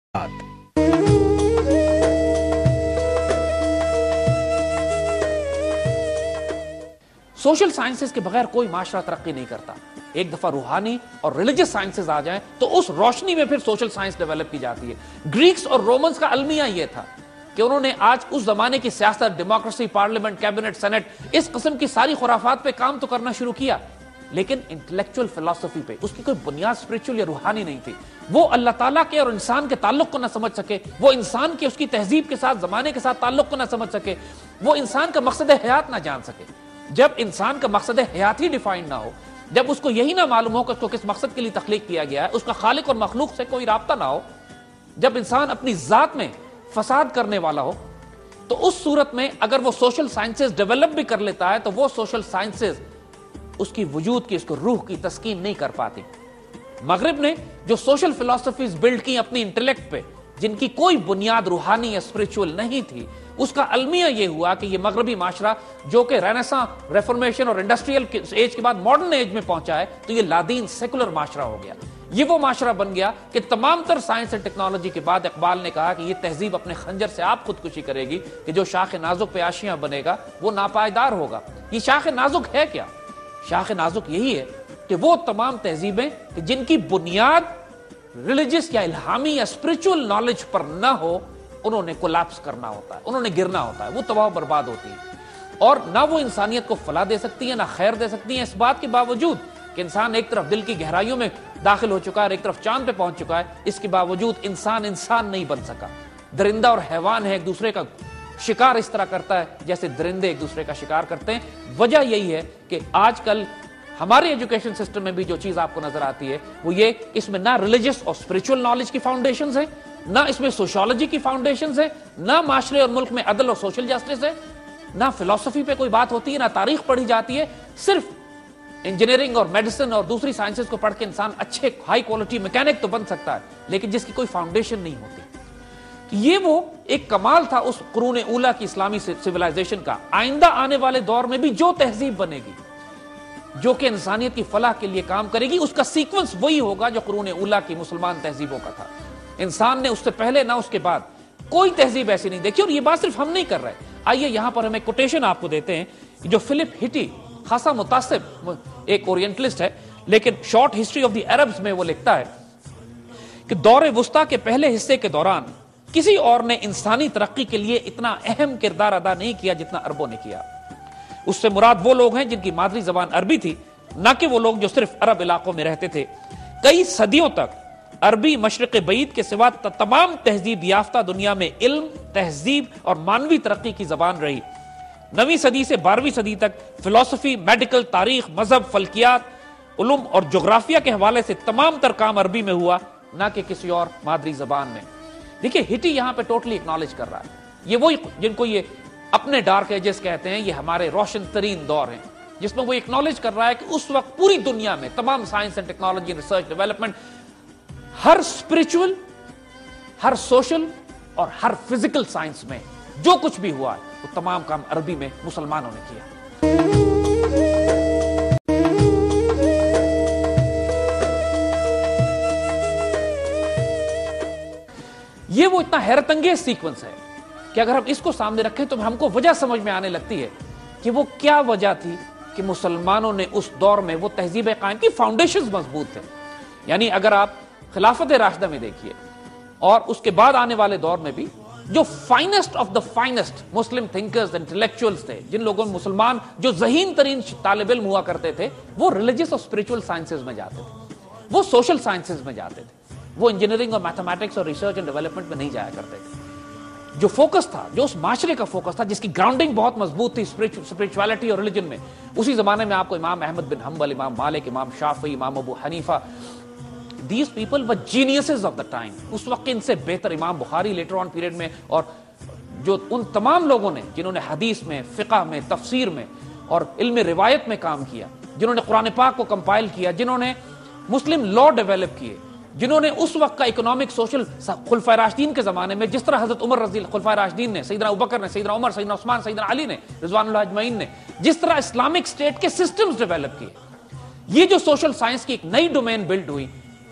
Social sciences के बगैर कोई माशरा तरक्की नहीं करता। एक दफा रूहानी और रिलीजियस साइंसेस आ जाएं तो उस रोशनी में फिर सोशल साइंस डेवलप की जाती है। ग्रीक्स और रोमन्स का अलमिया यह था कि उन्होंने आज उस जमाने की सियासत, डेमोक्रेसी, पार्लियामेंट, कैबिनेट, सेनेट, इस किस्म की सारी खुराफात पे काम तो करना शुरू किया, लेकिन इंटेलेक्चुअल फिलॉसफी पे उसकी कोई बुनियाद स्पिरिचुअल या रूहानी नहीं थी। वो अल्लाह ताला के और इंसान के ताल्लुक को ना समझ सके, वो इंसान के उसकी तहजीब के साथ, जमाने के साथ ताल्लुक को ना समझ सके, वो इंसान का मकसद हयात ना जान सके। जब इंसान का मकसद हयात ही डिफाइंड ना हो, जब उसको यही ना मालूम हो कि उसको किस मकसद के लिए तख्लीक किया गया है, उसका खालिक और मखलूक से कोई राब्ता ना हो, जब इंसान अपनी जात में फसाद करने वाला हो, तो उस सूरत में अगर वो सोशल साइंसेस डेवलप भी कर लेता है तो वो सोशल साइंसेस उसकी वजूद की, उसको रूह की तस्कीन नहीं कर पाती। मगरिब ने जो सोशल फिलॉसफीज बिल्ड की अपनी इंटेलेक्ट पे, जिनकी कोई बुनियाद रूहानी या स्पिरिचुअल नहीं थी, उसका अलमिया यह हुआ कि यह मगरबी माशरा जो कि रेनेसां, रेफॉर्मेशन और इंडस्ट्रियल एज के बाद मॉडर्न एज में पहुंचा है, तो यह लादीन सेकुलर माशरा हो गया। ये वो माशरा बन गया कि तमाम तर साइंस एंड टेक्नोलॉजी के बाद इकबाल ने कहा कि ये तहजीब अपने खंजर से आप खुदकुशी करेगी कि जो शाख नाजुक पे आशियां बनेगा वो नापायदार होगा। ये शाख नाजुक है क्या? शाख नाजुक यही है कि वो तमाम तहजीबें कि जिनकी बुनियाद रिलीजियस या इल्हामी या स्पिरिचुअल नॉलेज पर ना हो, उन्होंने कोलैप्स करना होता है, उन्होंने गिरना होता है, वो तबाह बर्बाद होती है, और ना वो इंसानियत को फलाह दे सकती है, ना खैर दे सकती है। इस बात के बावजूद कि इंसान एक तरफ दिल की गहराइयों में दाखिल हो चुका है और एक तरफ चांद पे पहुंच चुका है, इसके बावजूद इंसान नहीं बन सका। दरिंदा और हैवान है, एक दूसरे का शिकार इस तरह करता है जैसे दरिंदे एक दूसरे का शिकार करते हैं। वजह यही है कि आजकल हमारे एजुकेशन सिस्टम में भी जो चीज आपको नजर आती है वो ये, इसमें ना रिलीजियस और स्पिरिचुअल नॉलेज की फाउंडेशंस है, ना इसमें सोशियोलॉजी की फाउंडेशंस है, ना माशरे और मुल्क में अदल और सोशल जस्टिस है, ना फिलॉसफी पे कोई बात होती है, ना तारीख पढ़ी जाती है। सिर्फ इंजीनियरिंग और मेडिसिन और दूसरी साइंसेस को पढ़ के इंसान अच्छे हाई क्वालिटी मैकेनिक तो बन सकता है, लेकिन जिसकी कोई फाउंडेशन नहीं होती। ये वो एक कमाल था उस कुरूने ऊला की इस्लामी सिविलाइजेशन का। आइंदा आने वाले दौर में भी जो तहजीब बनेगी जो कि इंसानियत की फलाह के लिए काम करेगी, उसका सीक्वेंस वही होगा जो कुरूने ऊला की मुसलमान तहजीबों का था। इंसान ने उससे पहले ना उसके बाद कोई तहजीब ऐसी नहीं देखी। और ये बात सिर्फ हम नहीं कर रहे। आइए यहां पर हम एक कोटेशन आपको देते हैं जो फिलिप हिटी, खासा मुतासिब एक ओरिएंटलिस्ट है, लेकिन short history of the Arabs में वो लिखता है कि दौरे वुस्ता के पहले हिस्से के दौरान किसी और ने इंसानी तरक्की के लिए इतना अहम किरदार अदा नहीं किया जितना अरबों ने किया। उससे मुराद वो लोग हैं जिनकी मादरी जबान अरबी थी, ना कि वो लोग जो सिर्फ अरब इलाकों में रहते थे। कई सदियों तक अरबी मशरिक बईद के सिवा तमाम तहजीब याफ्ता दुनिया में इल्म, तहजीब और मानवी तरक्की की जबान रही। 9वीं सदी से 12वीं सदी तक फिलॉसफी, मेडिकल, तारीख, मजहब, फल्कियात, उलूम और जोग्राफिया के हवाले से तमाम तर काम अरबी में हुआ, ना कि किसी और मादरी जबान में। देखिए हिटी यहां पे टोटली एक्नॉलेज कर रहा है। ये वो जिनको ये अपने डार्क एजेस कहते हैं, ये हमारे रोशन तरीन दौर हैं, जिसमें वो एक्नॉलेज कर रहा है कि उस वक्त पूरी दुनिया में तमाम science and technology, research, development, her spiritual, her social और हर फिजिकल साइंस में जो कुछ भी हुआ है वो तमाम काम अरबी में मुसलमानों ने किया। ये वो इतना हैरत अंगेज सीक्वेंस है कि अगर हम इसको सामने रखें तो हमको वजह समझ में आने लगती है कि वो क्या वजह थी कि मुसलमानों ने उस दौर में वो तहजीब कायम की, फाउंडेशंस मजबूत थे। यानी अगर आप खिलाफत राशिदा में देखिए और उसके बाद आने वाले दौर में भी जो finest of the finest Muslim thinkers, intellectuals थे, जिन लोगों में मुसलमान जो ज़हीन तरीन तालिब इल्म हुआ करते थे, वो रिलीजियस और स्पिरिचुअल साइंसेज में जाते थे, वो सोशल साइंसेज में जाते थे, वो इंजीनियरिंग और मैथमेटिक्स और रिसर्च एंड डेवलपमेंट में नहीं जाया करते थे। जो फोकस था, जो उस माशरे का फोकस था, जिसकी ग्राउंडिंग बहुत मजबूत थी स्पिरिचुअलिटी और रिलीजन में, उसी जमाने में आपको इमाम अहमद बिन हम्बल, इमाम मालिक, इमाम शाफी, इमाम Abu Hanifa, These people were geniuses of the time. उस वक्त इनसे बेहतर इमाम बुखारी लेटर ऑन पीरियड में, और जो उन तमाम लोगों ने जिन्होंने हदीस में, फिक़ह में, तफसीर में और इल्म रिवायत में काम किया, जिन्होंने कुरान पाक को कंपाइल किया, जिन्होंने मुस्लिम लॉ डेवलप किए, जिन्होंने उस वक्त का इकोनॉमिक, सोशल, खुलफाए राशिदीन के जमाने में जिस तरह हजरत उमर रज़ी खुलफाए राशिदीन ने, सैयदना अबू बकर ने, सैयदना उमर, सैयदना उस्मान, सैयदना अली ने, रिज़वानुल्लाह अजमईन ने जिस तरह इस्लामिक स्टेट के सिस्टम्स डेवलप किए, ये जो सोशल साइंस की एक नई डोमेन बिल्ड हुई,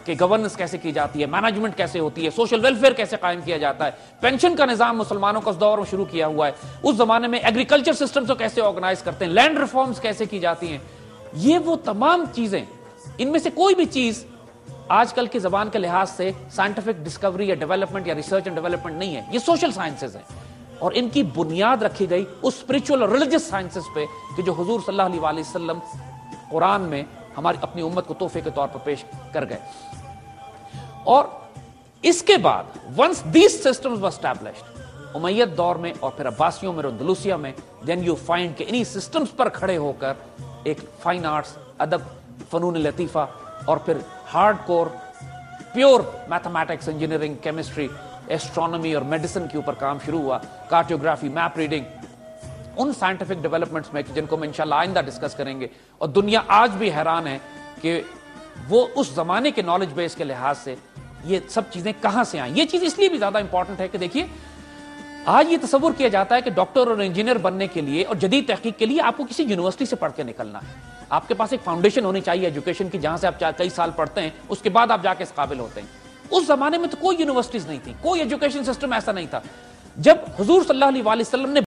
کہ گورننس کیسے کی جاتی ہے, مینجمنٹ کیسے ہوتی ہے, سوشل ویلفیئر کیسے قائم کیا جاتا ہے, پینشن کا نظام مسلمانوں کا اس دور میں شروع کیا ہوا ہے, اس زمانے میں ایگریکلچر سسٹم کو کیسے آرگنائز کرتے ہیں, لینڈ ریفارمز کیسے کی جاتی ہیں. یہ وہ تمام چیزیں, ان میں سے کوئی بھی چیز آج کل کی زبان کے لحاظ سے سائنٹیفک ڈسکوری یا ڈیولپمنٹ یا ریسرچ اینڈ ڈیولپمنٹ نہیں ہے, یہ سوشل سائنسز ہیں. اور ان کی بنیاد رکھی گئی اس اسپرچول اور ریلیجس سائنسز پہ کہ جو حضور صلی اللہ علیہ وسلم قرآن میں ہماری اپنی امت کو تحفے کے طور پر پیش کر گئے. اور اس کے بعد once these systems were established, امیت دور میں اور پھر عباسیوں میں اور اندلوسیہ میں, دین یو فائنڈ کہ انہی سسٹمز پر کھڑے ہو کر ایک فائن آرٹس, ادب, فنون لطیفہ اور پھر hardcore pure mathematics, engineering, chemistry, astronomy اور میڈیسن کے اوپر کام شروع ہوا, کارٹوگرافی, میپ ریڈنگ, ان سائنٹیفک ڈیولپمنٹس میں جن کو میں انشاءاللہ آئندہ ڈسکس کریں گے. اور دنیا آج بھی حیران ہے کہ وہ اس زمانے کے نالج بیس کے لحاظ سے یہ سب چیزیں کہاں سے آئیں. یہ چیز اس لیے بھی زیادہ امپورٹنٹ ہے کہ دیکھیے آج یہ تصور کیا جاتا ہے کہ ڈاکٹر اور انجینئر بننے کے لیے اور جدید تحقیق کے لیے آپ کو کسی یونیورسٹی سے پڑھ کے نکلنا ہے. آپ کے پاس ایک فاؤنڈیشن ہونی چاہیے ایجوکیشن کی, جہاں سے آپ کئی سال پڑھتے ہیں, اس کے بعد آپ جا کے اس قابل ہوتے ہیں. اس زمانے میں تو کوئی یونیورسٹیز نہیں تھی, کوئی ایجوکیشن سسٹم ایسا نہیں تھا. جب حضور صلی اللہ علیہ وسلم نے